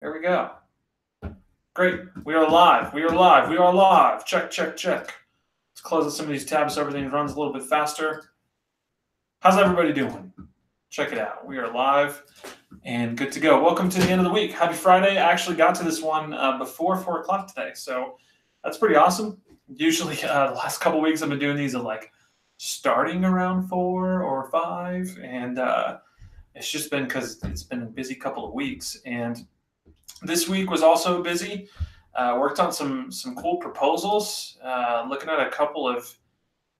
There we go. Great. We are live. We are live. We are live. Check, check, check. Let's close out some of these tabs so everything runs a little bit faster. How's everybody doing? Check it out. We are live and good to go. Welcome to the end of the week. Happy Friday. I actually got to this one before 4 o'clock today, so that's pretty awesome. Usually the last couple weeks I've been doing these at like starting around 4 or 5, and it's just been because it's been a busy couple of weeks. And this week was also busy. Worked on some cool proposals, looking at a couple of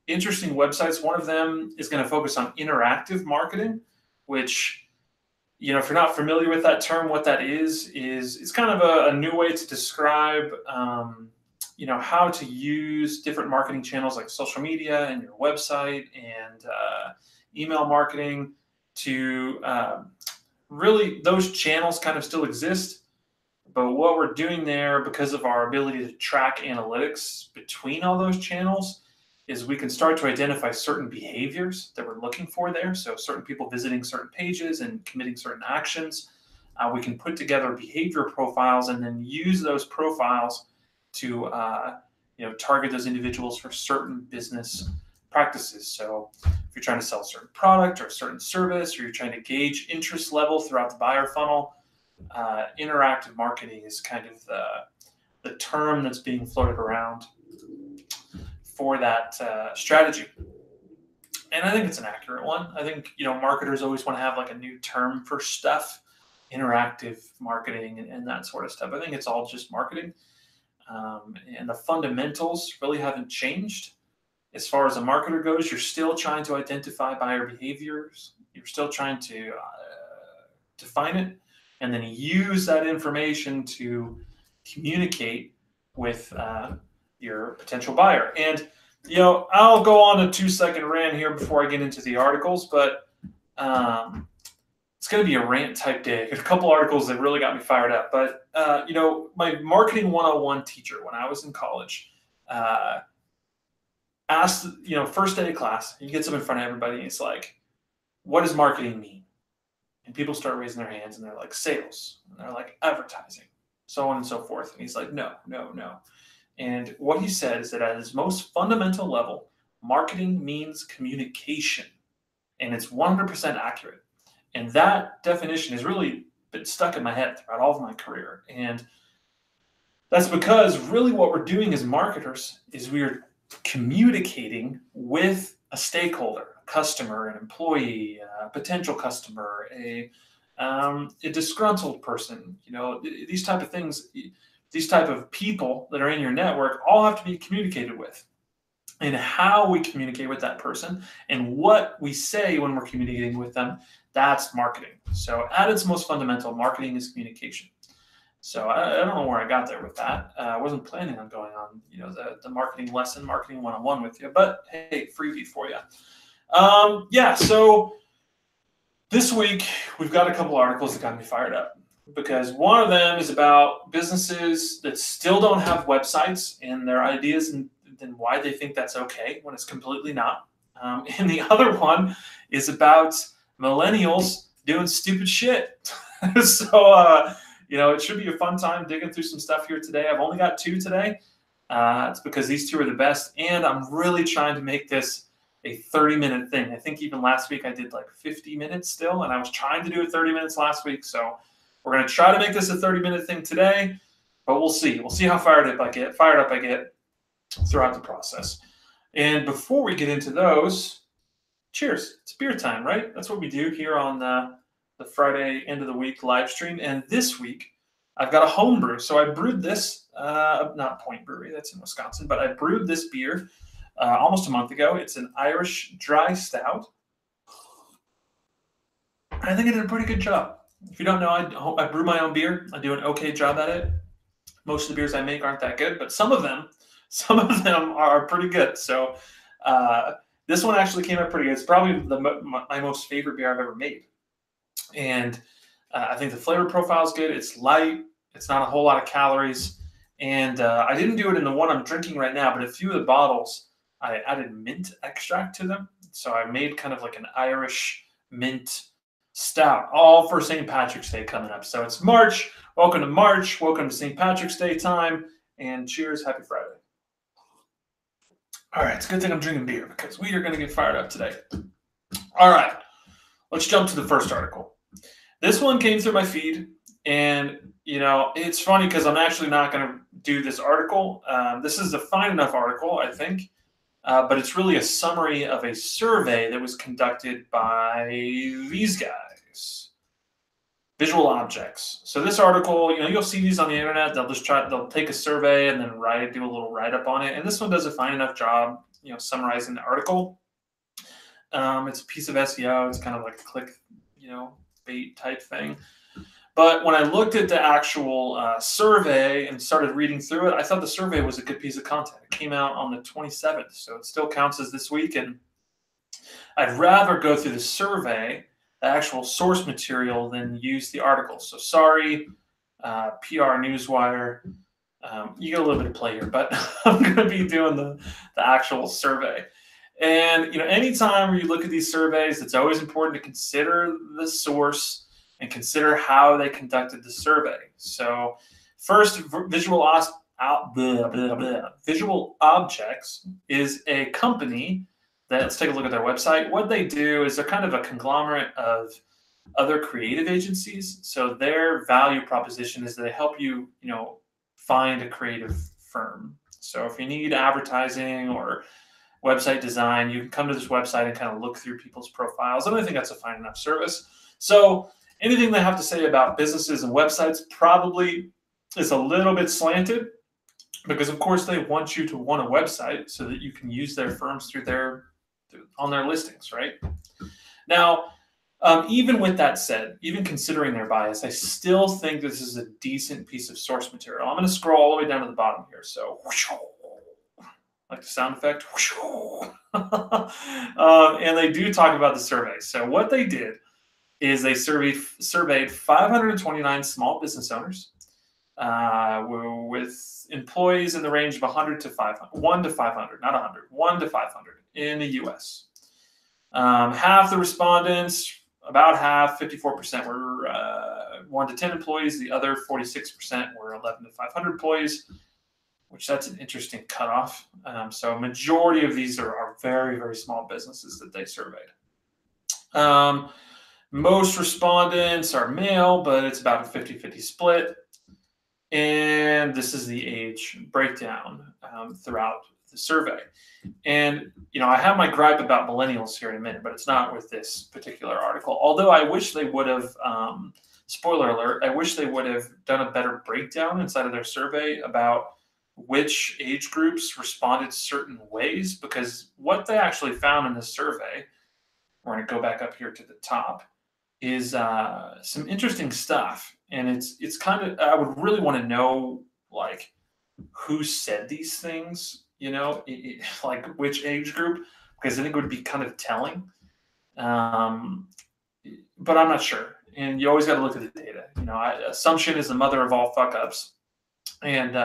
interesting websites. One of them is going to focus on interactive marketing, which, you know, if you're not familiar with that term, what that is it's kind of a new way to describe, you know, how to use different marketing channels like social media and your website and email marketing to really, those channels kind of still exist. But what we're doing there, because of our ability to track analytics between all those channels, is we can start to identify certain behaviors that we're looking for there. So certain people visiting certain pages and committing certain actions. We can put together behavior profiles and then use those profiles to target those individuals for certain business practices. So if you're trying to sell a certain product or a certain service, or you're trying to gauge interest level throughout the buyer funnel, interactive marketing is kind of the term that's being floated around for that strategy. And I think it's an accurate one. I think, you know, marketers always want to have like a new term for stuff, interactive marketing and that sort of stuff. I think it's all just marketing. And the fundamentals really haven't changed. As far as a marketer goes, you're still trying to identify buyer behaviors. You're still trying to define it and then use that information to communicate with your potential buyer. And, you know, I'll go on a 2-second rant here before I get into the articles, but it's going to be a rant type day. There's a couple articles that really got me fired up. But, you know, my marketing 101 teacher when I was in college asked, you know, first day of class, he gets up in front of everybody and he's like, what does marketing mean? And people start raising their hands and they're like, sales, and they're like, advertising, so on and so forth. And he's like, no. And what he said is that at its most fundamental level, marketing means communication, and it's 100% accurate. And that definition has really been stuck in my head throughout all of my career. And that's because really what we're doing as marketers is we're communicating with a stakeholder, a customer, an employee, a potential customer, a disgruntled person. You know, these type of things, these type of people that are in your network all have to be communicated with. And how we communicate with that person and what we say when we're communicating with them, that's marketing. So at its most fundamental, marketing is communication. So I don't know where I got there with that. I wasn't planning on going on, you know, the marketing lesson, marketing 101 with you, but hey, freebie for you. So this week we've got a couple articles that got me fired up, because one of them is about businesses that still don't have websites and their ideas and why they think that's okay when it's completely not. And the other one is about millennials doing stupid shit. So, you know, it should be a fun time digging through some stuff here today. I've only got 2 today. It's because these 2 are the best. And I'm really trying to make this a 30-minute thing. I think even last week I did like 50 minutes still, and I was trying to do it 30 minutes last week. So we're going to try to make this a 30-minute thing today, but we'll see. We'll see how fired up I get throughout the process. And before we get into those, cheers. It's beer time, right? That's what we do here on the Friday end of the week live stream. And this week I've got a home brew. So I brewed this, not Point Brewery, that's in Wisconsin, but I brewed this beer almost a month ago. It's an Irish dry stout. I think I did a pretty good job. If you don't know, I brew my own beer. I do an okay job at it. Most of the beers I make aren't that good, but some of them are pretty good. So this one actually came out pretty good. It's probably my most favorite beer I've ever made. And I think the flavor profile is good. It's light. It's not a whole lot of calories. And I didn't do it in the one I'm drinking right now, but a few of the bottles, I added mint extract to them. So I made kind of like an Irish mint stout, all for St. Patrick's Day coming up. So it's March. Welcome to March. Welcome to St. Patrick's Day time. And cheers. Happy Friday. All right. It's a good thing I'm drinking beer because we are going to get fired up today. All right. Let's jump to the first article. This one came through my feed. And, it's funny because I'm actually not going to do this article. This is a fine enough article, I think. But it's really a summary of a survey that was conducted by these guys, Visual Objects. So this article, you'll see these on the internet. They'll take a survey and then do a little write-up on it. And this one does a fine enough job, summarizing the article. It's a piece of SEO. It's kind of like a click, bait type thing. But when I looked at the actual survey and started reading through it, I thought the survey was a good piece of content. It came out on the 27th, so it still counts as this week. And I'd rather go through the survey, the actual source material, than use the article. So sorry, PR Newswire. You get a little bit of play here, but I'm going to be doing the actual survey. And, anytime you look at these surveys, it's always important to consider the source and consider how they conducted the survey. So first, Visual Objects is a company that, let's take a look at their website. What they do is they're kind of a conglomerate of other creative agencies. So their value proposition is that they help you, find a creative firm. So if you need advertising or website design, you can come to this website and kind of look through people's profiles. And I think that's a fine enough service. So anything they have to say about businesses and websites probably is a little bit slanted because, of course, they want you to want a website so that you can use their firms on their listings, right? Now, even with that said, even considering their bias, I still think this is a decent piece of source material. I'm going to scroll all the way down to the bottom here. So, like the sound effect. And they do talk about the survey. So what they did is they surveyed 529 small business owners with employees in the range of 1 to 500, not 100, 1 to 500 in the U.S. Half the respondents, about half, 54% were 1 to 10 employees. The other 46% were 11 to 500 employees, which that's an interesting cutoff. So a majority of these are very, very small businesses that they surveyed. Most respondents are male, but it's about a 50-50 split. And this is the age breakdown throughout the survey. And, I have my gripe about millennials here in a minute, but it's not with this particular article. Although I wish they would have, spoiler alert, I wish they would have done a better breakdown inside of their survey about which age groups responded certain ways, because what they actually found in this survey, we're going to go back up here to the top, is some interesting stuff. And it's kind of, I would really want to know, like, who said these things, like which age group, because I think it would be kind of telling. But I'm not sure. And you always got to look at the data. Assumption is the mother of all fuck ups. And,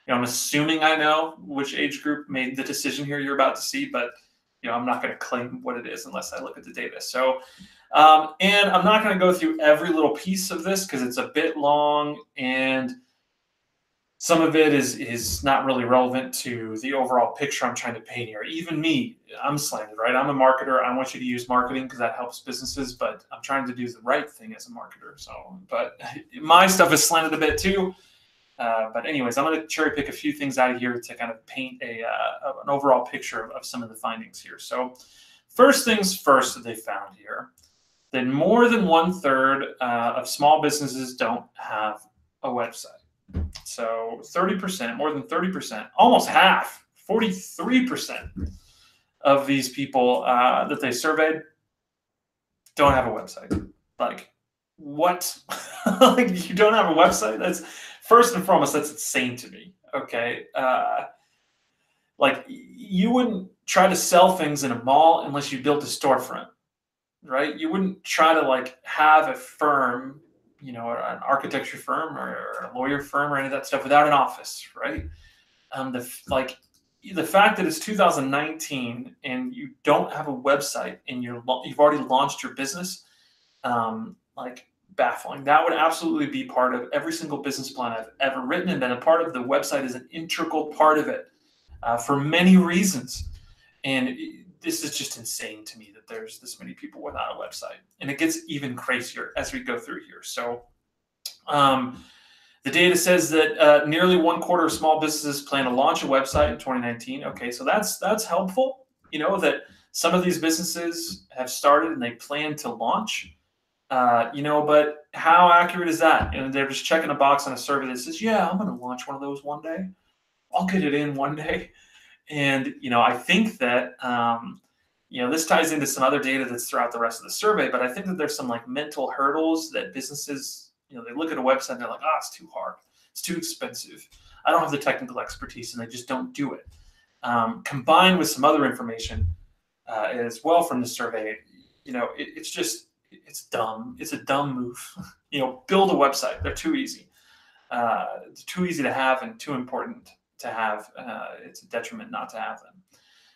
I'm assuming I know which age group made the decision here you're about to see, but I'm not going to claim what it is unless I look at the data. So, and I'm not going to go through every little piece of this because it's a bit long, and some of it is not really relevant to the overall picture I'm trying to paint here. Even me, I'm slanted, right? I'm a marketer. I want you to use marketing because that helps businesses, but I'm trying to do the right thing as a marketer. So, but my stuff is slanted a bit too. But anyways, I'm going to cherry pick a few things out of here to kind of paint an overall picture of some of the findings here. So first things first that they found here, that more than 1/3 of small businesses don't have a website. So 30%, more than 30%, almost half, 43% of these people that they surveyed don't have a website. Like, what? Like, you don't have a website? That's, first and foremost, that's insane to me. Okay. Like, you wouldn't try to sell things in a mall unless you built a storefront, right? You wouldn't try to like have a firm, an architecture firm or a lawyer firm or any of that stuff without an office, right? The fact that it's 2019 and you don't have a website and you've already launched your business, like, baffling. That would absolutely be part of every single business plan I've ever written, and then a part of the website is an integral part of it for many reasons. And this is just insane to me that there's this many people without a website. And it gets even crazier as we go through here. So the data says that nearly 1/4 of small businesses plan to launch a website in 2019. Okay, so that's helpful, that some of these businesses have started and they plan to launch, but how accurate is that? They're just checking a box on a survey that says, yeah, I'm going to launch one of those one day. I'll get it in one day. And, I think that, this ties into some other data that's throughout the rest of the survey, but I think that there's some like mental hurdles that businesses, they look at a website and they're like, it's too hard. It's too expensive. I don't have the technical expertise, and they just don't do it. Combined with some other information as well from the survey, it's dumb. It's a dumb move. Build a website. They're too easy. It's too easy to have and too important to have. It's a detriment not to have them.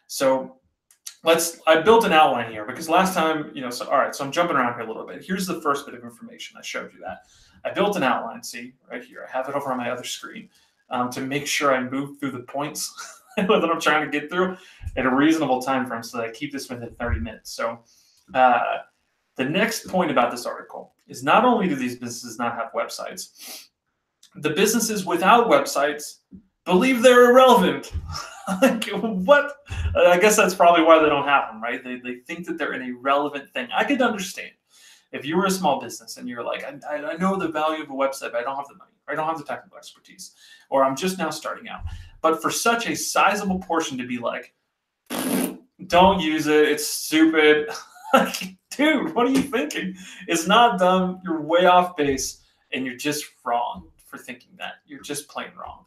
So I built an outline here because last time, all right, so I'm jumping around here a little bit. Here's the first bit of information. I showed you that. I built an outline, see, right here. I have it over on my other screen to make sure I move through the points that I'm trying to get through at a reasonable time frame so that I keep this within 30 minutes. So the next point about this article is not only do these businesses not have websites, the businesses without websites believe they're irrelevant. Like, what? I guess that's probably why they don't have them, right? They think that they're an irrelevant thing. I could understand if you were a small business and you're like, I know the value of a website, but I don't have the money, or I don't have the technical expertise, or I'm just now starting out. But for such a sizable portion to be like, don't use it, it's stupid. Like, dude, what are you thinking? It's not dumb. You're way off base, and you're just wrong for thinking that. You're just plain wrong.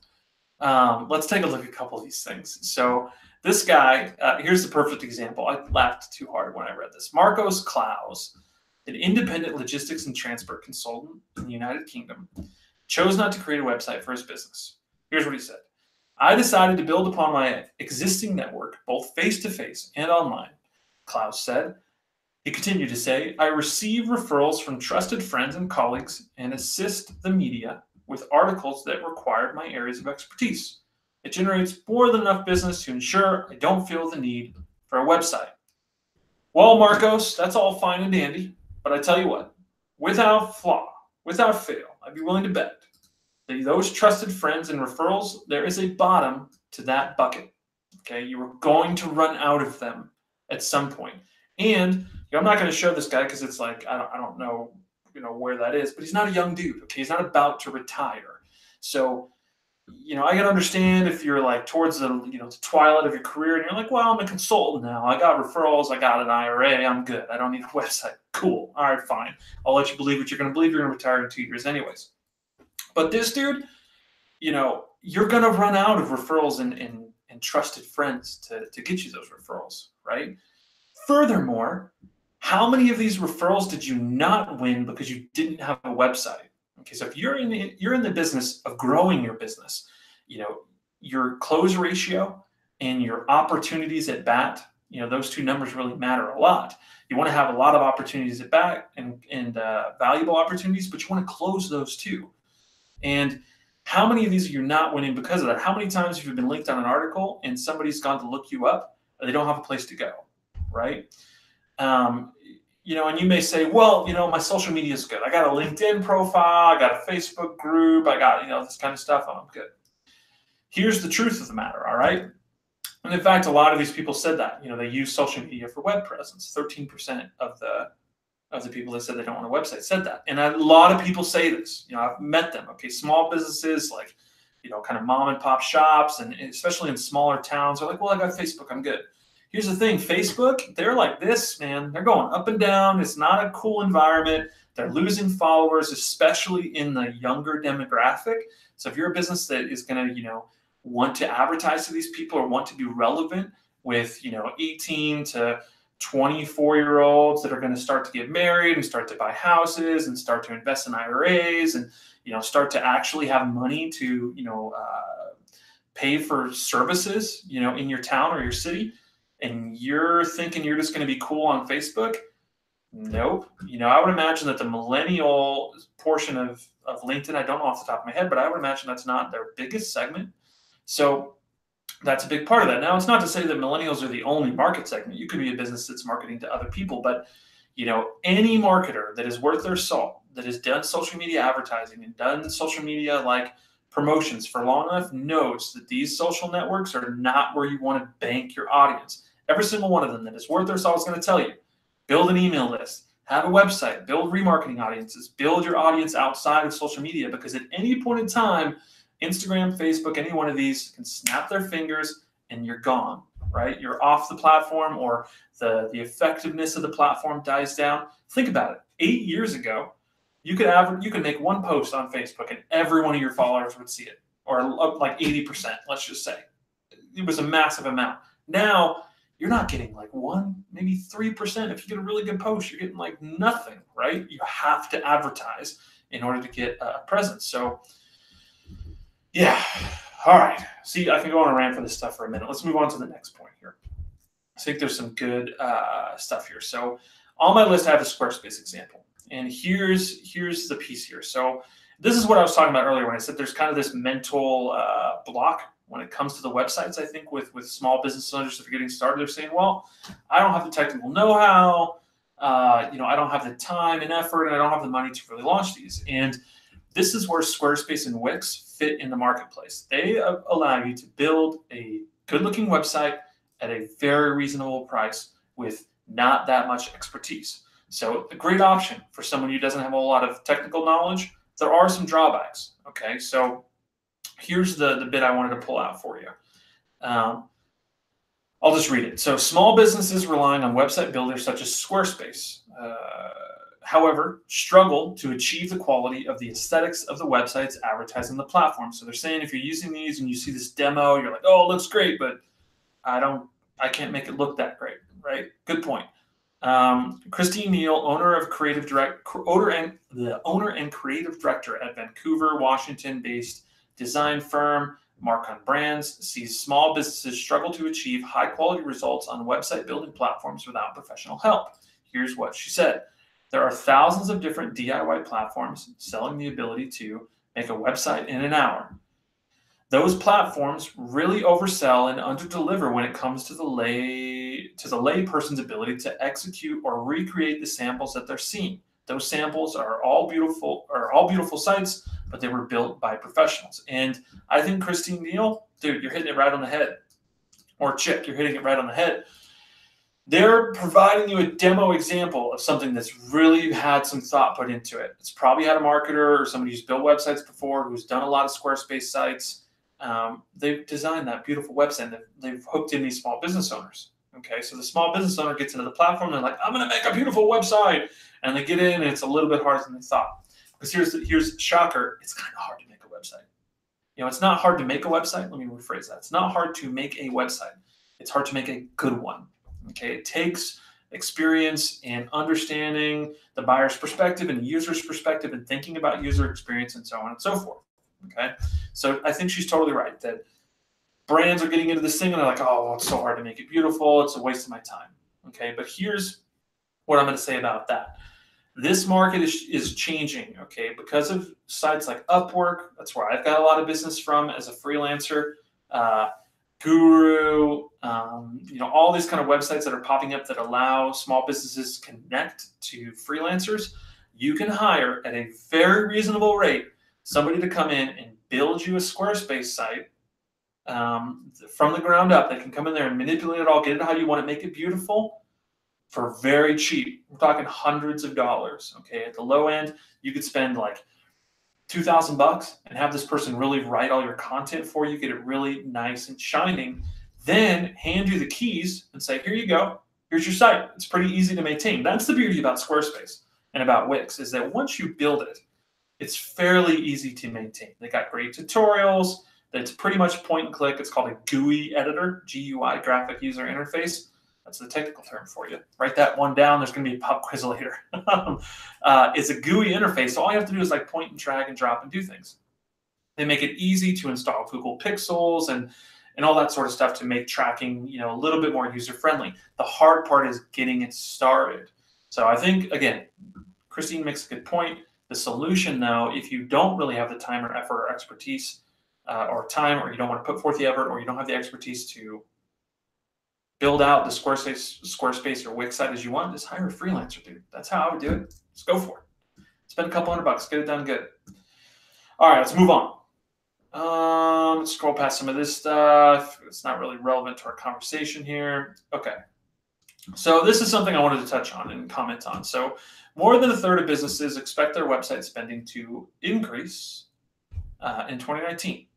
Let's take a look at a couple of these things. So this guy, here's the perfect example. I laughed too hard when I read this. Marcos Klaus, an independent logistics and transport consultant in the United Kingdom, chose not to create a website for his business. Here's what he said. I decided to build upon my existing network, both face-to-face and online, Klaus said. He continued to say, I receive referrals from trusted friends and colleagues and assist the media with articles that require my areas of expertise. It generates more than enough business to ensure I don't feel the need for a website. Well, Marcos, that's all fine and dandy, but I tell you what, without flaw, without fail, I'd be willing to bet that those trusted friends and referrals, there is a bottom to that bucket. Okay, you are going to run out of them at some point. And I'm not going to show this guy because it's like, I don't know, where that is, but he's not a young dude. Okay, he's not about to retire. So, I can understand if you're like towards the, the twilight of your career and you're like, well, I'm a consultant now. I got referrals. I got an IRA. I'm good. I don't need a website. Cool. All right, fine. I'll let you believe what you're going to believe. You're going to retire in 2 years anyways. But this dude, you're going to run out of referrals and trusted friends to get you those referrals, right? Furthermore, how many of these referrals did you not win because you didn't have a website? Okay, so if you're in the business of growing your business, your close ratio and your opportunities at bat, those two numbers really matter a lot. You want to have a lot of opportunities at bat and valuable opportunities, but you want to close those too. And how many of these are you not winning because of that? How many times have you been linked on an article and somebody's gone to look you up and they don't have a place to go, right? And you may say, well, my social media is good. I got a LinkedIn profile. I got a Facebook group. I got, this kind of stuff. I'm good. Here's the truth of the matter. All right. And in fact, a lot of these people said that, they use social media for web presence. 13% of the people that said they don't want a website said that. And a lot of people say this, I've met them. Okay. Small businesses like, kind of mom and pop shops, and especially in smaller towns are like, well, I got Facebook. I'm good. Here's the thing, Facebook, they're like this, man. They're going up and down. It's not a cool environment. They're losing followers, especially in the younger demographic. So if you're a business that is going to, want to advertise to these people or want to be relevant with, 18 to 24-year-olds that are going to start to get married and start to buy houses and start to invest in IRAs and, start to actually have money to, pay for services, in your town or your city, and you're thinking you're just going to be cool on Facebook, Nope. I would imagine that the millennial portion of LinkedIn, I don't know off the top of my head, but I would imagine that's not their biggest segment. So that's a big part of that. Now, it's not to say that millennials are the only market segment. You could be a business that's marketing to other people, but any marketer that is worth their salt, that has done social media advertising and done social media like promotions for long enough, knows that these social networks are not where you want to bank your audience. Every single one of them that is worth their salt is going to tell you, build an email list, have a website, build remarketing audiences, build your audience outside of social media, because at any point in time, Instagram, Facebook, any one of these can snap their fingers and you're gone, right? You're off the platform, or the effectiveness of the platform dies down. Think about it. 8 years ago, you could make one post on Facebook and every one of your followers would see it, or like 80%, let's just say. It was a massive amount. Now, you're not getting like 1, maybe 3%. If you get a really good post, you're getting like nothing, right? You have to advertise in order to get a presence. So, yeah. All right. See, I can go on a rant for this stuff for a minute. Let's move on to the next point here. I think there's some good stuff here. So on my list, I have a Squarespace example. And here's the piece here. So this is what I was talking about earlier when I said there's kind of this mental block when it comes to the websites. I think with small business owners that are getting started, they're saying, well, I don't have the technical know-how. I don't have the time and effort, and I don't have the money to really launch these. And this is where Squarespace and Wix fit in the marketplace. They allow you to build a good-looking website at a very reasonable price with not that much expertise. So a great option for someone who doesn't have a lot of technical knowledge. There are some drawbacks, okay? So here's the bit I wanted to pull out for you. I'll just read it. So small businesses relying on website builders such as Squarespace, however, struggle to achieve the quality of the aesthetics of the websites advertised on the platform. So they're saying if you're using these and you see this demo, you're like, oh, it looks great, but I can't make it look that great, right? Good point. Christine Neal, owner and creative director at Vancouver, Washington-based design firm Marcon Brands, sees small businesses struggle to achieve high-quality results on website building platforms without professional help. Here's what she said. There are thousands of different DIY platforms selling the ability to make a website in an hour. Those platforms really oversell and underdeliver when it comes to the lay person's ability to execute or recreate the samples that they're seeing. Those samples are all beautiful sites, but they were built by professionals. And I think Christine Neal, dude, you're hitting it right on the head. Or chick, you're hitting it right on the head. They're providing you a demo example of something that's really had some thought put into it. It's probably had a marketer or somebody who's built websites before, who's done a lot of Squarespace sites. They've designed that beautiful website, and they've hooked in these small business owners. Okay, so the small business owner gets into the platform, and they're like, I'm going to make a beautiful website. And they get in, and it's a little bit harder than they thought. Because here's shocker, it's kind of hard to make a website. It's not hard to make a website. Let me rephrase that. It's not hard to make a website. It's hard to make a good one. Okay, it takes experience and understanding the buyer's perspective and the user's perspective and thinking about user experience and so on and so forth. Okay, so I think she's totally right that brands are getting into this thing and they're like, oh, well, it's so hard to make it beautiful. It's a waste of my time. Okay, but here's what I'm going to say about that. This market is changing, okay, because of sites like Upwork. That's where I've got a lot of business from as a freelancer. Guru, all these kind of websites that are popping up that allow small businesses to connect to freelancers. You can hire at a very reasonable rate somebody to come in and build you a Squarespace site from the ground up. They can come in there and manipulate it all, get it how you want it, make it beautiful for very cheap. We're talking hundreds of dollars. Okay, at the low end, you could spend like $2,000 and have this person really write all your content for you, get it really nice and shining, then hand you the keys and say, here you go, here's your site. It's pretty easy to maintain. That's the beauty about Squarespace and about Wix, is that once you build it, it's fairly easy to maintain. They got great tutorials. It's pretty much point and click. It's called a GUI editor, GUI, graphic user interface. That's the technical term for you. Write that one down. There's going to be a pop quiz later. It's a GUI interface. So all you have to do is like point and drag and drop and do things. They make it easy to install Google Pixels and all that sort of stuff to make tracking, a little bit more user friendly. The hard part is getting it started. So I think, again, Christine makes a good point. The solution, though, if you don't really have the time or effort or expertise or time, or you don't want to put forth the effort, or you don't have the expertise to build out the Squarespace or Wix site as you want, just hire a freelancer, dude. That's how I would do it. Just go for it. Spend a couple $100, get it done good. All right, let's move on. Let's scroll past some of this stuff. It's not really relevant to our conversation here. Okay. So this is something I wanted to touch on and comment on. So more than a third of businesses expect their website spending to increase in 2019.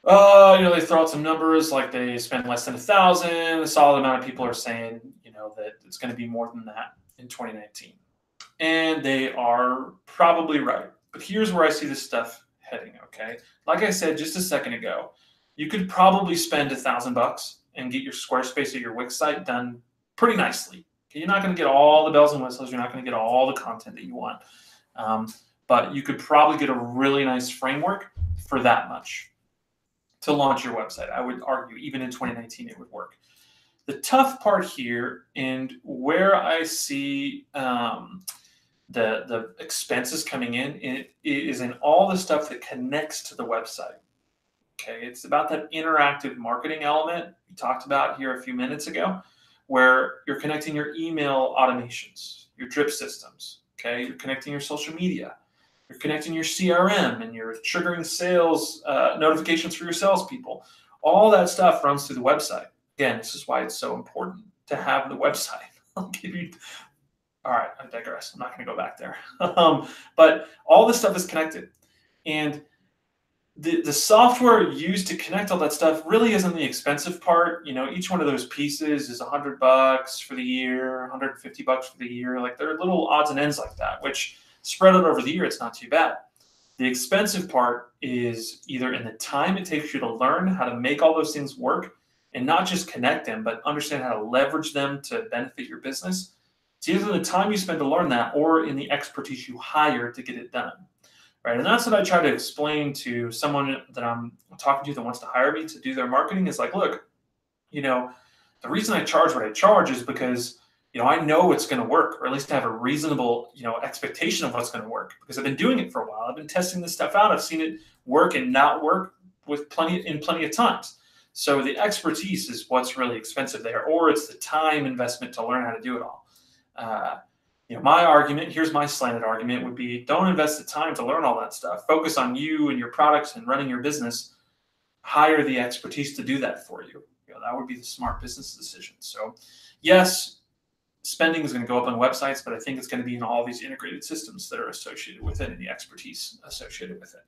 They throw out some numbers like they spend less than 1,000. A solid amount of people are saying, that it's going to be more than that in 2019. And they are probably right. But here's where I see this stuff heading, okay? Like I said just a second ago, you could probably spend $1,000 and get your Squarespace or your Wix site done pretty nicely. Okay? You're not going to get all the bells and whistles. You're not going to get all the content that you want. But you could probably get a really nice framework for that much to launch your website. I would argue even in 2019 it would work. The tough part here, and where I see the expenses coming in is in all the stuff that connects to the website. Okay, it's about that interactive marketing element we talked about here a few minutes ago, where you're connecting your email automations, your drip systems. Okay, you're connecting your social media, you're connecting your CRM, and you're triggering sales notifications for your salespeople. All that stuff runs through the website. Again, this is why it's so important to have the website. I'll give you. All right, I digress. I'm not going to go back there. But all this stuff is connected. And the software used to connect all that stuff really isn't the expensive part. Each one of those pieces is $100 for the year, $150 for the year. Like, there are little odds and ends like that, which spread out over the year, it's not too bad. The expensive part is either in the time it takes you to learn how to make all those things work and not just connect them, but understand how to leverage them to benefit your business. It's either the time you spend to learn that or in the expertise you hire to get it done, right? And that's what I try to explain to someone that I'm talking to that wants to hire me to do their marketing is like, look, the reason I charge what I charge is because, I know it's going to work, or at least I have a reasonable, expectation of what's going to work because I've been doing it for a while. I've been testing this stuff out. I've seen it work and not work plenty of times. So the expertise is what's really expensive there, or it's the time investment to learn how to do it all. My argument, here's my slanted argument, would be don't invest the time to learn all that stuff. Focus on you and your products and running your business. Hire the expertise to do that for you. That would be the smart business decision. So yes, spending is going to go up on websites, but I think it's going to be in all these integrated systems that are associated with it and the expertise associated with it.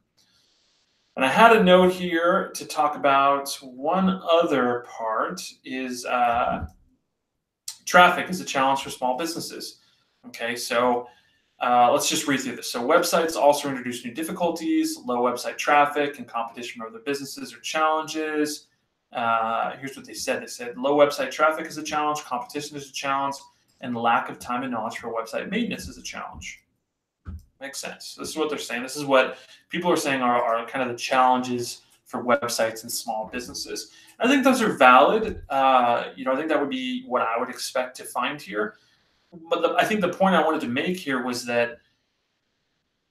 And I had a note here to talk about one other part is traffic is a challenge for small businesses. Okay, so let's just read through this. So websites also introduce new difficulties. Low website traffic and competition from other businesses are challenges. Here's what they said. They said low website traffic is a challenge, competition is a challenge, and lack of time and knowledge for website maintenance is a challenge. Makes sense. This is what they're saying. This is what people are saying are kind of the challenges for websites and small businesses. I think those are valid. I think that would be what I would expect to find here. But I think the point I wanted to make here was that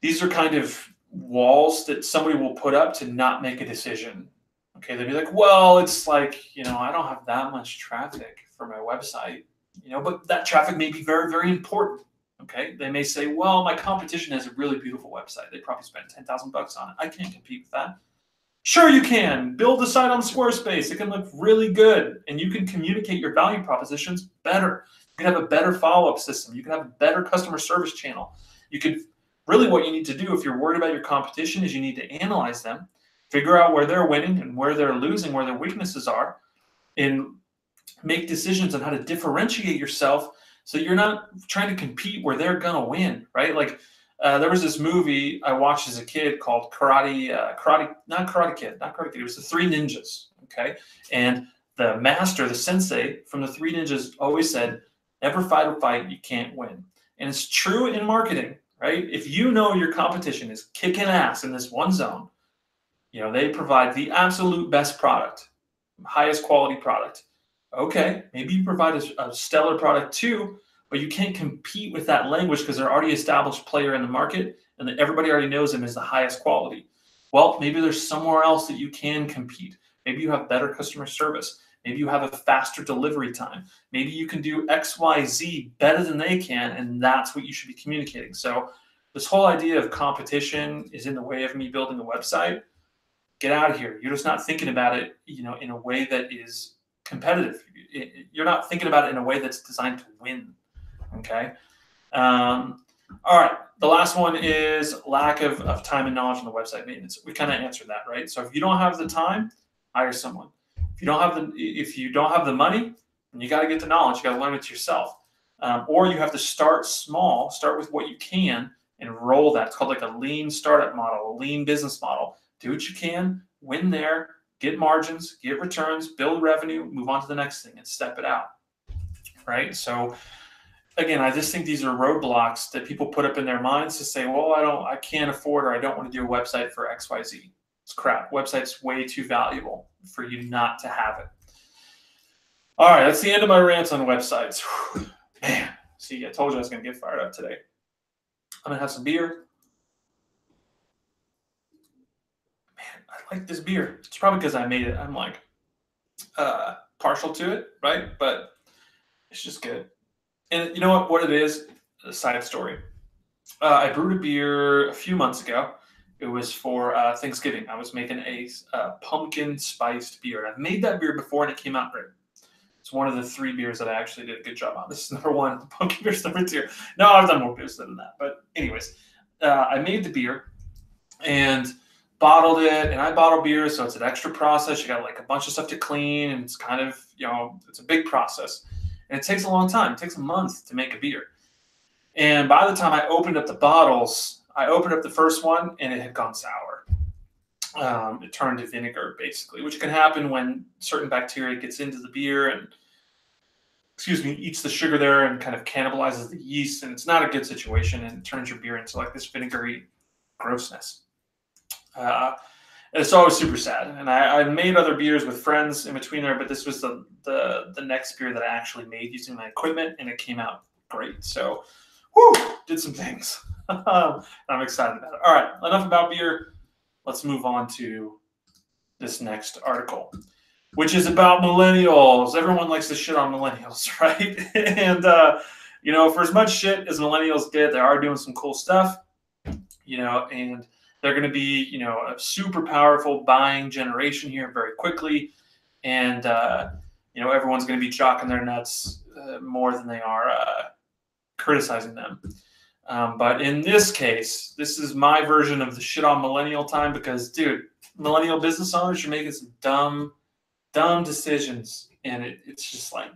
these are kind of walls that somebody will put up to not make a decision. Okay, they'll be like, well, it's like, I don't have that much traffic for my website, but that traffic may be very, very important. Okay, they may say, well, my competition has a really beautiful website. They probably spent $10,000 on it. I can't compete with that. Sure, you can. Build a site on Squarespace. It can look really good, and you can communicate your value propositions better. You can have a better follow-up system. You can have a better customer service channel. You could really what you need to do if you're worried about your competition is you need to analyze them, figure out where they're winning and where they're losing, where their weaknesses are, and make decisions on how to differentiate yourself so you're not trying to compete where they're going to win, right? Like there was this movie I watched as a kid called Not Karate Kid. It was The Three Ninjas, okay? And the master, the sensei from The Three Ninjas always said, never fight a fight you can't win. And it's true in marketing, right? If you know your competition is kicking ass in this one zone, they provide the absolute best product, highest quality product. Okay, maybe you provide a stellar product too, but you can't compete with that language because they're already established player in the market and that everybody already knows them as the highest quality. Well, maybe there's somewhere else that you can compete. Maybe you have better customer service. Maybe you have a faster delivery time. Maybe you can do X, Y, Z better than they can, and that's what you should be communicating. So this whole idea of competition is in the way of me building a website. Get out of here. You're just not thinking about it, in a way that is competitive. You're not thinking about it in a way that's designed to win. Okay. All right. The last one is lack of time and knowledge on the website maintenance. We kind of answered that, right? So if you don't have the time, hire someone. If you don't have the money, you got to get the knowledge. You got to learn it yourself. Or you have to start small, start with what you can and roll that. It's called like a lean startup model, a lean business model. Do what you can, win there, get margins, get returns, build revenue, move on to the next thing and step it out, right? So again, I just think these are roadblocks that people put up in their minds to say, well, I can't afford or I don't want to do a website for XYZ. It's crap. Website's way too valuable for you not to have it. All right, that's the end of my rants on websites. Whew. Man, see, I told you I was going to get fired up today. I'm going to have some beer. Man, I like this beer. It's probably because I made it. I'm like partial to it, right? But it's just good. And you know what it is? A side story. I brewed a beer a few months ago. It was for Thanksgiving. I was making a pumpkin spiced beer. I've made that beer before and it came out great. It's one of the 3 beers that I actually did a good job on. This is number 1. The pumpkin beer's number 2. No, I've done more beers than that. But anyways, I made the beer and bottled it. And I bottle beer, so it's an extra process. You got like a bunch of stuff to clean. And it's kind of, it's a big process. And it takes a long time. It takes a month to make a beer. And by the time I opened up the bottles, I opened up the first one and it had gone sour. It turned to vinegar, basically, which can happen when certain bacteria gets into the beer and, eats the sugar there and kind of cannibalizes the yeast. And it's not a good situation and it turns your beer into like this vinegary grossness. And it's always super sad. And I made other beers with friends in between there, but this was the next beer that I actually made using my equipment and it came out great. So, did some things. I'm excited about it. All right, enough about beer. Let's move on to this next article, which is about millennials. Everyone likes to shit on millennials, right? And, for as much shit as millennials get, they are doing some cool stuff, and they're going to be, a super powerful buying generation here very quickly. And, everyone's going to be chalking their nuts more than they are criticizing them. But in this case, this is my version of the shit on millennial time because, dude, millennial business owners are making some dumb decisions. And it's just like,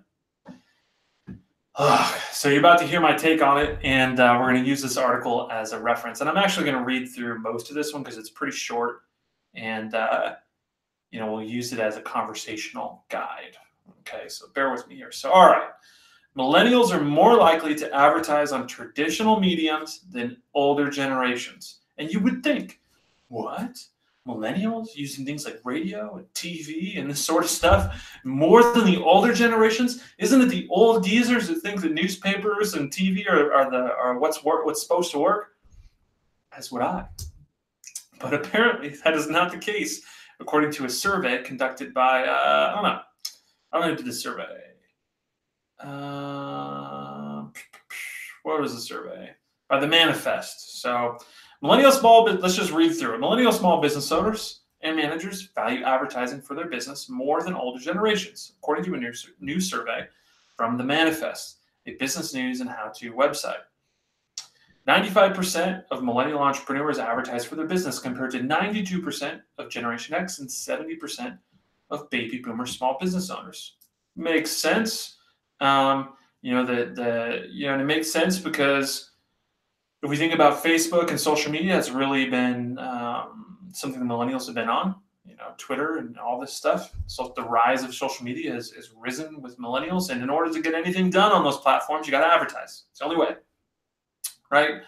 so you're about to hear my take on it. And we're going to use this article as a reference. And I'm actually going to read through most of this one because it's pretty short. And, we'll use it as a conversational guide. Okay, so bear with me here. So, all right. Millennials are more likely to advertise on traditional mediums than older generations. And you would think, what? Millennials using things like radio and TV and this sort of stuff more than the older generations? Isn't it the old geezers who think that newspapers and TV are what's supposed to work? That's what I. But apparently that is not the case, according to a survey conducted by I don't know who did the survey. What was the survey? By the Manifest. So let's just read through it. Millennial small business owners and managers value advertising for their business more than older generations, according to a new survey from the Manifest, a business news and how-to website. 95% of millennial entrepreneurs advertise for their business compared to 92% of Generation X and 70% of baby boomer small business owners. Makes sense. It makes sense because if we think about Facebook and social media, it's really been something the millennials have been on, Twitter and all this stuff. So the rise of social media has risen with millennials. And in order to get anything done on those platforms, you got to advertise. It's the only way, right?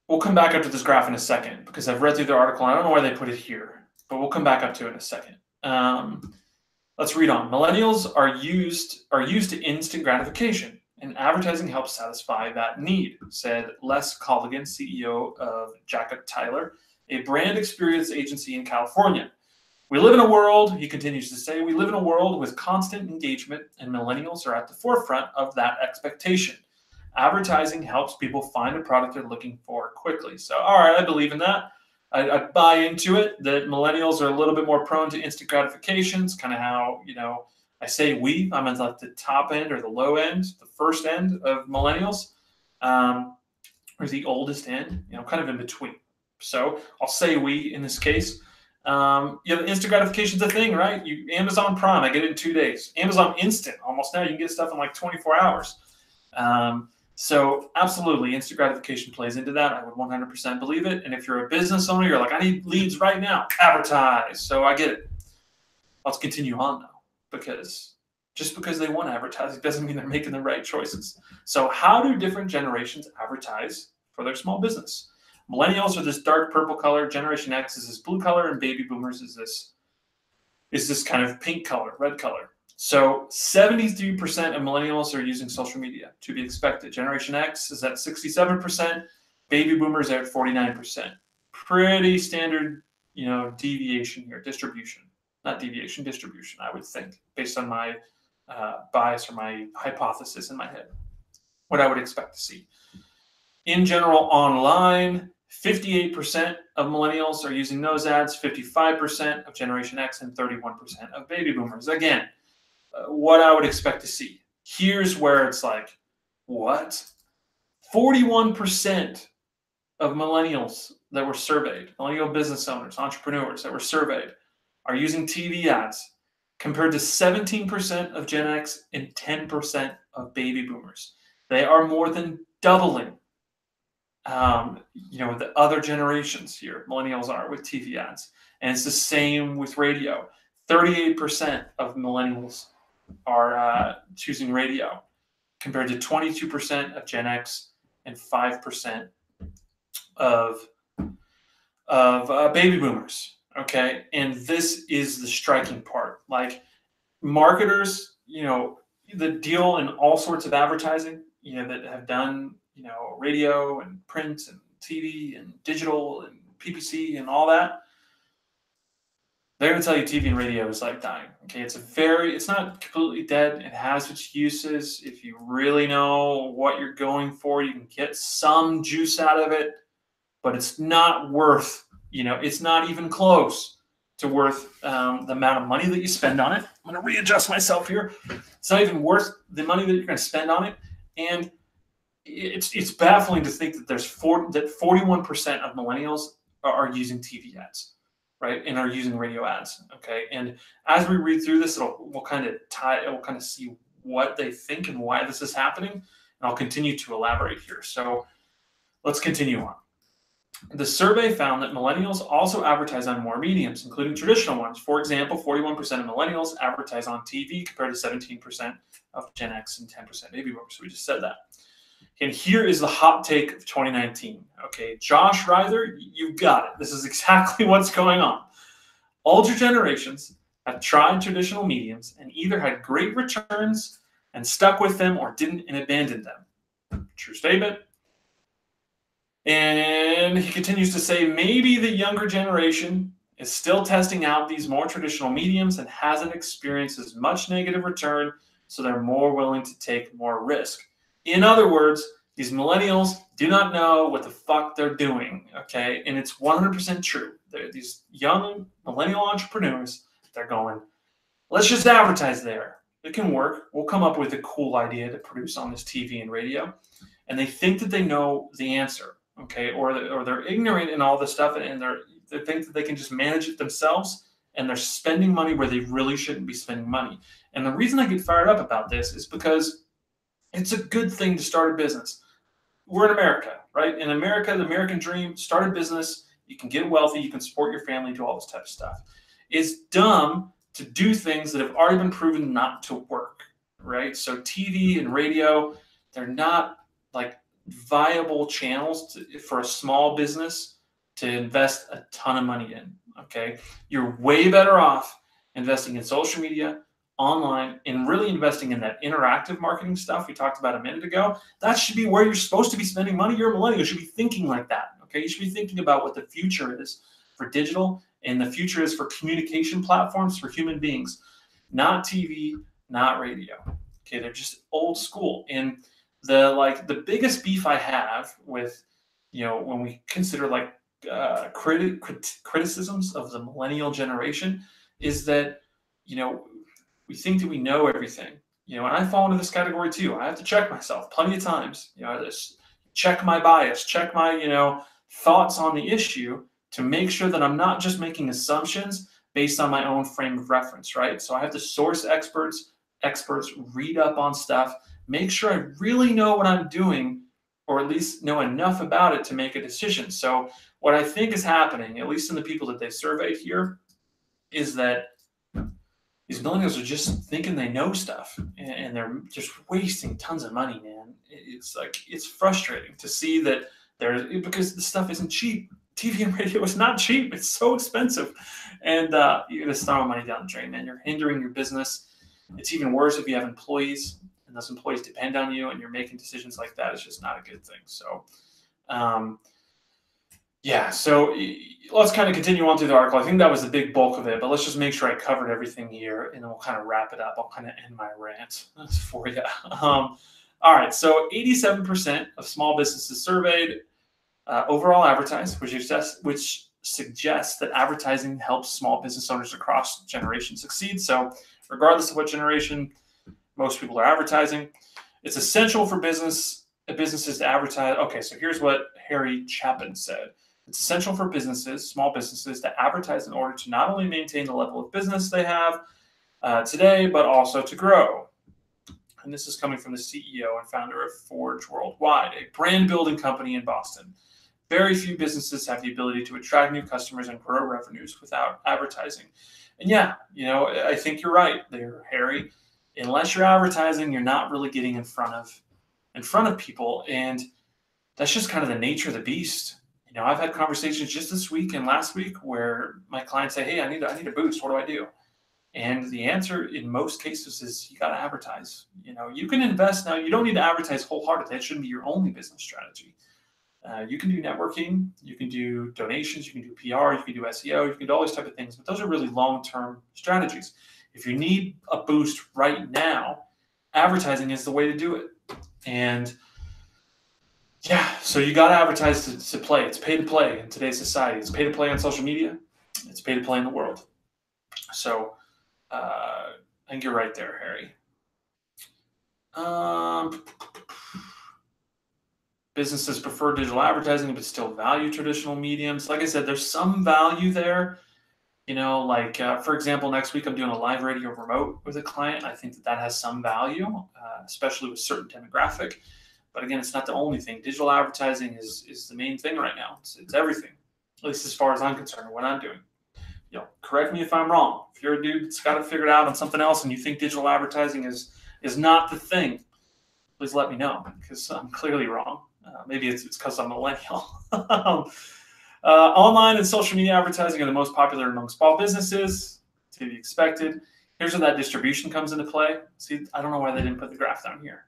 We'll come back up to this graph in a second because I've read through the article and I don't know why they put it here, but we'll come back up to it in a second. Let's read on. Millennials are used to instant gratification, and advertising helps satisfy that need, said Les Colligan, CEO of Jacket Tyler, a brand experience agency in California. We live in a world, he continues to say, we live in a world with constant engagement, and millennials are at the forefront of that expectation. Advertising helps people find a product they're looking for quickly. So, all right, I believe in that. I buy into it that millennials are a little bit more prone to instant gratifications, kind of how, I say I'm at like the top end or the low end, the first end of millennials, or the oldest end, kind of in between. So I'll say we in this case. Instant gratification is a thing, right? Amazon Prime, I get it in 2 days. Amazon Instant, almost now you can get stuff in like 24 hours. So absolutely, instant gratification plays into that. I would 100% believe it. And if you're a business owner, you're like, I need leads right now. Advertise. So I get it. Let's continue on now, because just because they want advertising doesn't mean they're making the right choices. So how do different generations advertise for their small business? Millennials are this dark purple color. Generation X is this blue color, and baby boomers is this kind of pink color, red color. So 73% of millennials are using social media, to be expected. Generation X is at 67%. Baby boomers are at 49%. Pretty standard, deviation here, distribution. Not deviation, distribution, I would think, based on my bias or my hypothesis in my head, what I would expect to see. In general, online, 58% of millennials are using those ads, 55% of Generation X, and 31% of baby boomers. Again, what I would expect to see. Here's where it's like, what? 41% of millennials that were surveyed, millennial business owners, entrepreneurs that were surveyed, are using TV ads, compared to 17% of Gen X and 10% of baby boomers. They are more than doubling, the other generations here, millennials are, with TV ads. And it's the same with radio. 38% of millennials are choosing radio, compared to 22% of Gen X and 5% of baby boomers. Okay, and this is the striking part. Like, marketers, that deal in all sorts of advertising, that have done, radio and print and TV and digital and PPC and all that. They're going to tell you TV and radio is like dying. Okay, it's not completely dead. It has its uses. If you really know what you're going for, you can get some juice out of it, but it's not worth, it's not even close to worth the amount of money that you spend on it. I'm going to readjust myself here. It's not even worth the money that you're going to spend on it. And it's baffling to think that 41% of millennials are using TV ads, right, and are using radio ads. Okay, and as we read through this, we'll kind of see what they think and why this is happening, and I'll continue to elaborate here. So let's continue on. The survey found that millennials also advertise on more mediums, including traditional ones. For example, 41% of millennials advertise on TV, compared to 17% of Gen X and 10% baby boomers. So we just said that. And here is the hot take of 2019. Okay, Josh Reither, you've got it. This is exactly what's going on. Older generations have tried traditional mediums and either had great returns and stuck with them, or didn't and abandoned them. True statement. And he continues to say, maybe the younger generation is still testing out these more traditional mediums and hasn't experienced as much negative return, so they're more willing to take more risk. In other words, these millennials do not know what the fuck they're doing, okay? And it's 100% true. They're these young millennial entrepreneurs, they're going, let's just advertise there. It can work. We'll come up with a cool idea to produce on this TV and radio. And they think that they know the answer. Okay, or they're ignorant in all this stuff, and they think that they can just manage it themselves, and they're spending money where they really shouldn't be spending money. And the reason I get fired up about this is because it's a good thing to start a business. We're in America, right? In America, the American dream, start a business, you can get wealthy, you can support your family, do all this type of stuff. It's dumb to do things that have already been proven not to work, right? So TV and radio, they're not like viable channels for a small business to invest a ton of money in. Okay, you're way better off investing in social media, online and really investing in that interactive marketing stuff we talked about a minute ago, that should be where you're supposed to be spending money. You're a millennial. You should be thinking like that. Okay. You should be thinking about what the future is for digital, and the future is for communication platforms for human beings, not TV, not radio. Okay. They're just old school. And the biggest beef I have with, when we consider criticisms of the millennial generation is that, we think that we know everything, and I fall into this category too. I have to check myself plenty of times, I just check my bias, check my, thoughts on the issue to make sure that I'm not just making assumptions based on my own frame of reference, right? So I have to source experts, read up on stuff, make sure I really know what I'm doing, or at least know enough about it to make a decision. So what I think is happening, at least in the people that they surveyed here, is that these millennials are just thinking they know stuff, and they're just wasting tons of money, man. It's frustrating to see that because the stuff isn't cheap. TV and radio is not cheap. It's so expensive. And you're going to throw money down the drain, man. You're hindering your business. It's even worse if you have employees and those employees depend on you and you're making decisions like that. It's just not a good thing. So, so let's kind of continue on through the article. I think that was the big bulk of it, but let's just make sure I covered everything here, and then we'll kind of wrap it up. I'll kind of end my rant for you. All right, so 87% of small businesses surveyed overall advertise, which suggests that advertising helps small business owners across generations succeed. So regardless of what generation, most people are advertising. It's essential for businesses to advertise. Okay, so here's what Harry Chapin said. It's essential for small businesses, to advertise in order to not only maintain the level of business they have today, but also to grow. And this is coming from the CEO and founder of Forge Worldwide, a brand building company in Boston. Very few businesses have the ability to attract new customers and grow revenues without advertising. And I think you're right there, Harry. Unless you're advertising, you're not really getting in front of people, and that's just kind of the nature of the beast. I've had conversations just this week and last week where my clients say, "Hey, I need a boost. What do I do?" And the answer in most cases is you got to advertise. You can invest now. You don't need to advertise wholeheartedly. That shouldn't be your only business strategy. You can do networking, you can do donations, you can do PR, you can do SEO, you can do all these type of things, but those are really long-term strategies. If you need a boost right now, advertising is the way to do it. And so you got to advertise to play. It's pay to play in today's society. It's pay to play on social media. It's pay to play in the world. So I think you're right there, Harry. Businesses prefer digital advertising, but still value traditional mediums. Like I said, there's some value there. For example, next week I'm doing a live radio remote with a client. I think that has some value, especially with certain demographic. But again, it's not the only thing. Digital advertising is the main thing right now. It's everything, at least as far as I'm concerned, what I'm doing. Correct me if I'm wrong. If you're a dude that's got it figured out on something else and you think digital advertising is not the thing, please let me know, because I'm clearly wrong. Maybe it's because I'm a millennial. Online and social media advertising are the most popular among small businesses, to be expected. Here's where that distribution comes into play. See, I don't know why they didn't put the graph down here.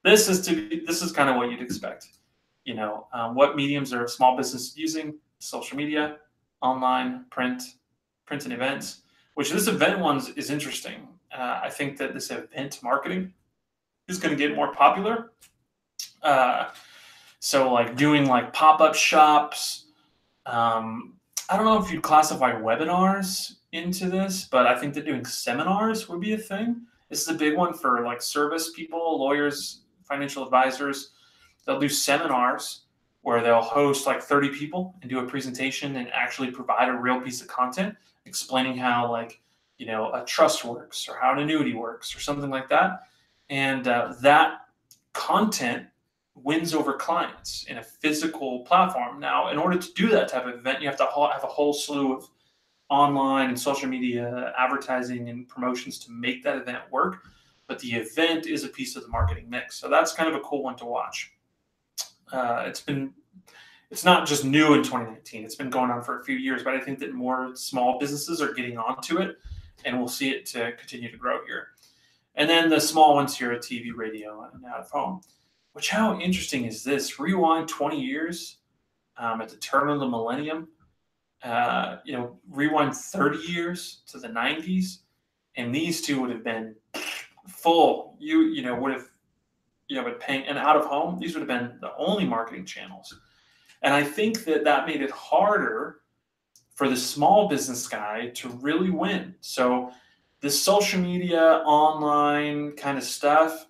This is kind of what you'd expect. What mediums are small businesses using? Social media, online, print and events. Which this event one is interesting. I think that this event marketing is going to get more popular. So like doing like pop-up shops. I don't know if you'd classify webinars into this, but I think that doing seminars would be a thing. This is a big one for like service people, lawyers, financial advisors. They'll do seminars where they'll host like 30 people and do a presentation and actually provide a real piece of content explaining how a trust works or how an annuity works or something like that. And that content wins over clients in a physical platform. Now, in order to do that type of event, you have to have a whole slew of online and social media advertising and promotions to make that event work. But the event is a piece of the marketing mix. So that's kind of a cool one to watch. It's not just new in 2019. It's been going on for a few years, but I think that more small businesses are getting onto it. and we'll see it to continue to grow here. And then the small ones here are TV, radio, and out of home. Which, how interesting is this? Rewind 20 years at the turn of the millennium. Rewind 30 years to the 90s, and these two would have been full. Would have been paying, and out of home, these would have been the only marketing channels. And I think that made it harder for the small business guy to really win. So this social media, online kind of stuff,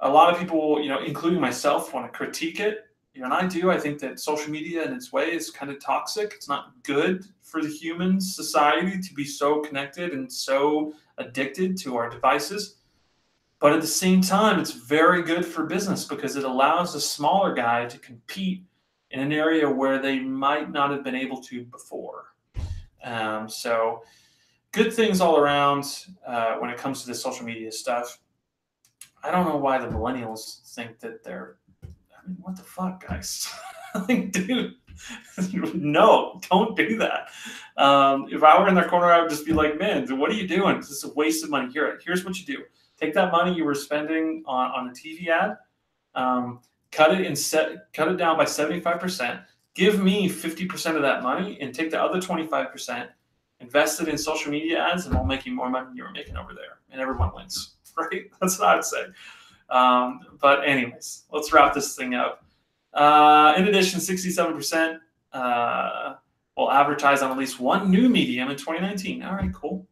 a lot of people, including myself, want to critique it. And I do. I think that social media in its way is kind of toxic. It's not good for the human society to be so connected and so addicted to our devices. But at the same time, it's very good for business because it allows a smaller guy to compete in an area where they might not have been able to before. So good things all around when it comes to this social media stuff. I don't know why the millennials think that they're, what the fuck, guys? Like, dude, no, don't do that. If I were in their corner, I would just be like, man, what are you doing? This is a waste of money. Here's what you do. Take that money you were spending on a TV ad, cut it down by 75%. Give me 50% of that money, and take the other 25%, invest it in social media ads, and we'll make you more money than you were making over there, and everyone wins. Right? That's what I would say. But anyways, let's wrap this thing up. In addition, 67% will advertise on at least one new medium in 2019. All right, cool.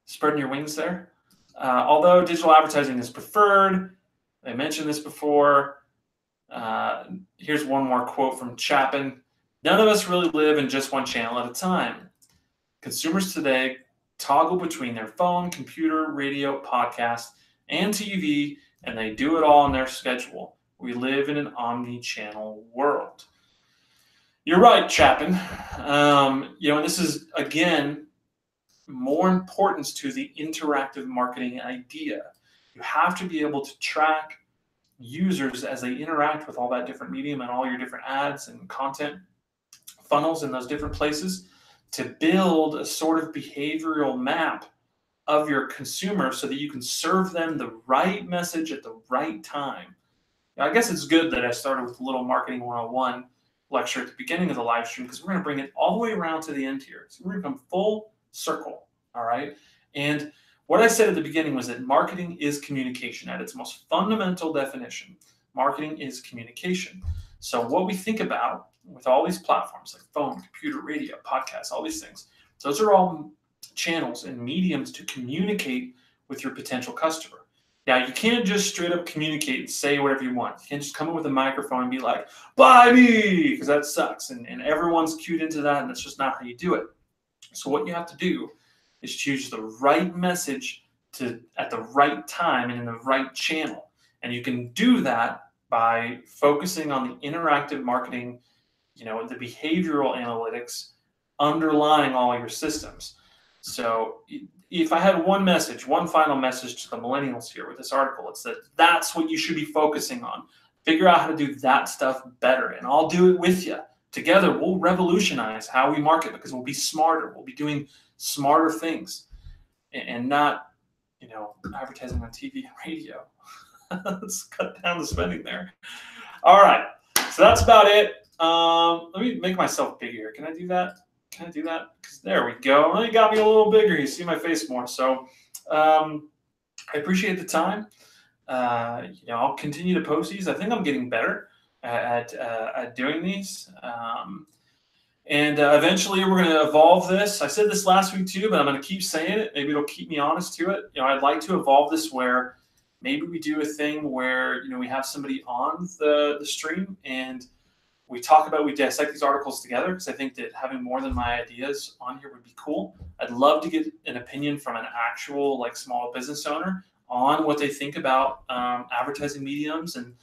Spreading your wings there. Although digital advertising is preferred, I mentioned this before. Here's one more quote from Chapin. None of us really live in just one channel at a time. Consumers today toggle between their phone, computer, radio, podcast, and TV, and they do it all on their schedule. We live in an omni-channel world. You're right, Chapin. And this is, again, more importance to the interactive marketing idea. You have to be able to track users as they interact with all that different medium and all your different ads and content funnels in those different places to build a sort of behavioral map of your consumer so that you can serve them the right message at the right time. Now, I guess it's good that I started with a little Marketing 101 lecture at the beginning of the live stream because we're going to bring it all the way around to the end here. So we're going to come full circle, all right? And what I said at the beginning was that marketing is communication at its most fundamental definition. Marketing is communication. So what we think about with all these platforms like phone, computer, radio, podcasts, all these things, those are all channels and mediums to communicate with your potential customer. Now, you can't just straight up communicate and say whatever you want. You can't just come in with a microphone and be like, buy me, because that sucks. And everyone's cued into that, and that's just not how you do it. So what you have to do is choose the right message at the right time and in the right channel. And you can do that by focusing on the interactive marketing, the behavioral analytics underlying all your systems. So if I had one final message to the millennials here with this article, it's that that's what you should be focusing on. Figure out how to do that stuff better, and I'll do it with you. Together, we'll revolutionize how we market because we'll be smarter. We'll be doing smarter things and not, advertising on TV and radio. Let's cut down the spending there. All right. So that's about it. Let me make myself bigger. Can I do that? Because there we go. Well, you got me a little bigger. You see my face more. So I appreciate the time. I'll continue to post these. I think I'm getting better at doing these. And eventually we're going to evolve this. I said this last week too, but I'm going to keep saying it. Maybe it'll keep me honest to it. I'd like to evolve this where maybe we do a thing where, we have somebody on the stream and we dissect these articles together, because I think that having more than my ideas on here would be cool. I'd love to get an opinion from an actual small business owner on what they think about advertising mediums and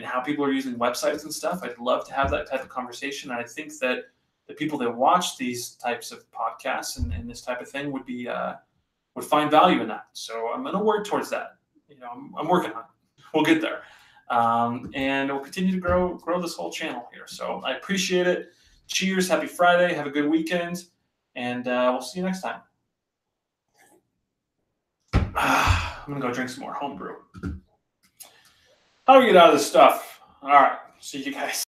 how people are using websites and stuff. I'd love to have that type of conversation. And I think that the people that watch these types of podcasts and this type of thing would find value in that. So I'm going to work towards that. I'm working on it. We'll get there. And we'll continue to grow this whole channel here. So I appreciate it. Cheers. Happy Friday. Have a good weekend. And we'll see you next time. I'm going to go drink some more homebrew. How do we get out of this stuff? All right. See you guys.